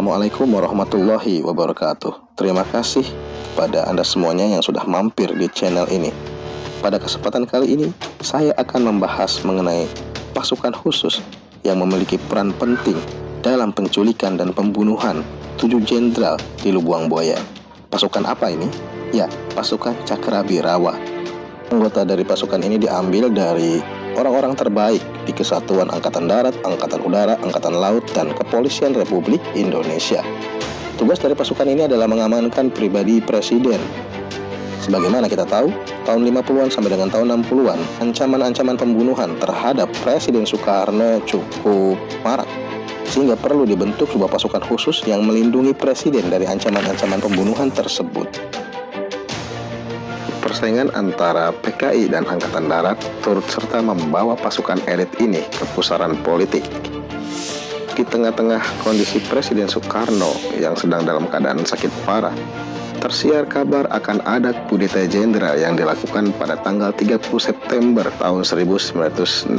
Assalamualaikum warahmatullahi wabarakatuh. Terima kasih kepada Anda semuanya yang sudah mampir di channel ini. Pada kesempatan kali ini, saya akan membahas mengenai pasukan khusus yang memiliki peran penting dalam penculikan dan pembunuhan 7 jenderal di Lubuang Buaya. Pasukan apa ini? Ya, pasukan Cakrabirawa. Anggota dari pasukan ini diambil dari orang-orang terbaik di Kesatuan Angkatan Darat, Angkatan Udara, Angkatan Laut, dan Kepolisian Republik Indonesia. Tugas dari pasukan ini adalah mengamankan pribadi Presiden. Sebagaimana kita tahu, tahun 50-an sampai dengan tahun 60-an, ancaman-ancaman pembunuhan terhadap Presiden Soekarno cukup marak, sehingga perlu dibentuk sebuah pasukan khusus yang melindungi Presiden dari ancaman-ancaman pembunuhan tersebut. Persaingan antara PKI dan Angkatan Darat turut serta membawa pasukan elit ini ke pusaran politik. Di tengah-tengah kondisi Presiden Soekarno yang sedang dalam keadaan sakit parah, tersiar kabar akan ada kudeta jenderal yang dilakukan pada tanggal 30 September tahun 1965.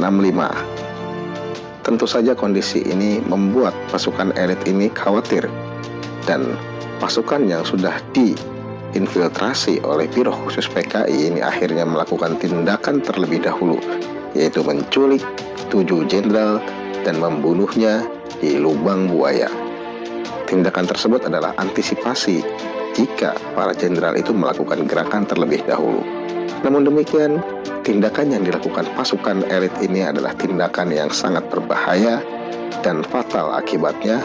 Tentu saja kondisi ini membuat pasukan elit ini khawatir, dan pasukan yang sudah diinfiltrasi oleh Biro Khusus PKI ini akhirnya melakukan tindakan terlebih dahulu, yaitu menculik 7 jenderal dan membunuhnya di Lubang Buaya. Tindakan tersebut adalah antisipasi jika para jenderal itu melakukan gerakan terlebih dahulu. Namun demikian, tindakan yang dilakukan pasukan elit ini adalah tindakan yang sangat berbahaya dan fatal akibatnya,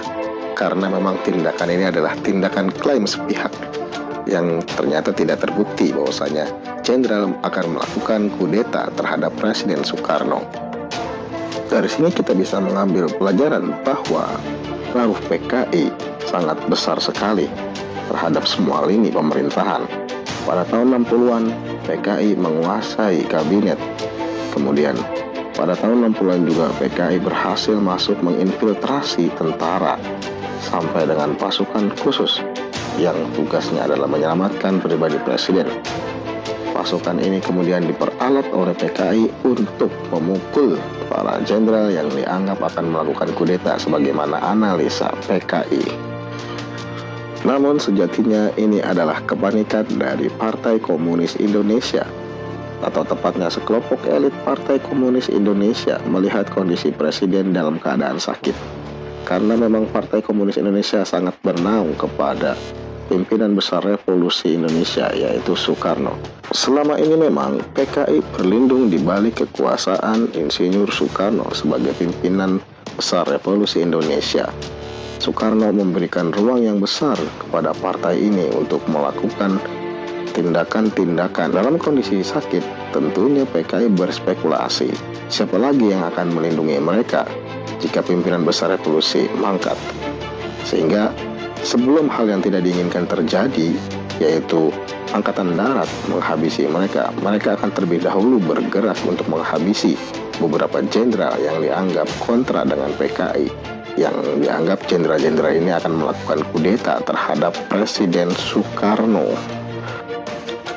karena memang tindakan ini adalah tindakan klaim sepihak yang ternyata tidak terbukti bahwasanya jenderal akan melakukan kudeta terhadap Presiden Soekarno. Dari sini kita bisa mengambil pelajaran bahwa pengaruh PKI sangat besar sekali terhadap semua lini pemerintahan. Pada tahun 60-an, PKI menguasai kabinet. Kemudian pada tahun 60-an juga PKI berhasil masuk menginfiltrasi tentara sampai dengan pasukan khusus yang tugasnya adalah menyelamatkan pribadi Presiden. Pasukan ini kemudian diperalat oleh PKI untuk memukul para jenderal yang dianggap akan melakukan kudeta sebagaimana analisa PKI. Namun sejatinya ini adalah kepanikan dari Partai Komunis Indonesia, atau tepatnya sekelompok elit Partai Komunis Indonesia melihat kondisi Presiden dalam keadaan sakit. Karena memang Partai Komunis Indonesia sangat bernaung kepada pimpinan besar revolusi Indonesia, yaitu Soekarno. Selama ini memang PKI berlindung di balik kekuasaan Insinyur Soekarno sebagai pimpinan besar revolusi Indonesia. Soekarno memberikan ruang yang besar kepada partai ini untuk melakukan tindakan-tindakan. Dalam kondisi sakit, tentunya PKI berspekulasi siapa lagi yang akan melindungi mereka jika pimpinan besar revolusi mangkat. Sehingga sebelum hal yang tidak diinginkan terjadi, yaitu Angkatan Darat menghabisi mereka akan terlebih dahulu bergerak untuk menghabisi beberapa jenderal yang dianggap kontra dengan PKI, yang dianggap jenderal-jenderal ini akan melakukan kudeta terhadap Presiden Soekarno.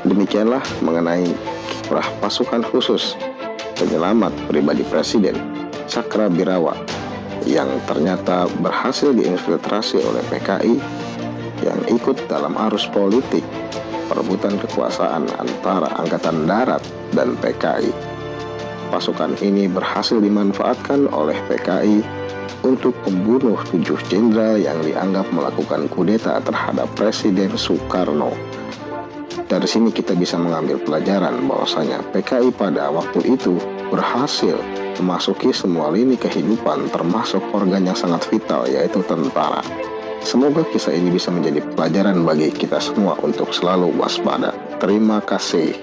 Demikianlah mengenai kiprah pasukan khusus penyelamat pribadi Presiden Cakrabirawa yang ternyata berhasil diinfiltrasi oleh PKI yang ikut dalam arus politik perebutan kekuasaan antara Angkatan Darat dan PKI. Pasukan ini berhasil dimanfaatkan oleh PKI untuk membunuh 7 jenderal yang dianggap melakukan kudeta terhadap Presiden Soekarno. Dari sini kita bisa mengambil pelajaran bahwasanya PKI pada waktu itu berhasil memasuki semua lini kehidupan, termasuk organ yang sangat vital, yaitu tentara. Semoga kisah ini bisa menjadi pelajaran bagi kita semua untuk selalu waspada. Terima kasih.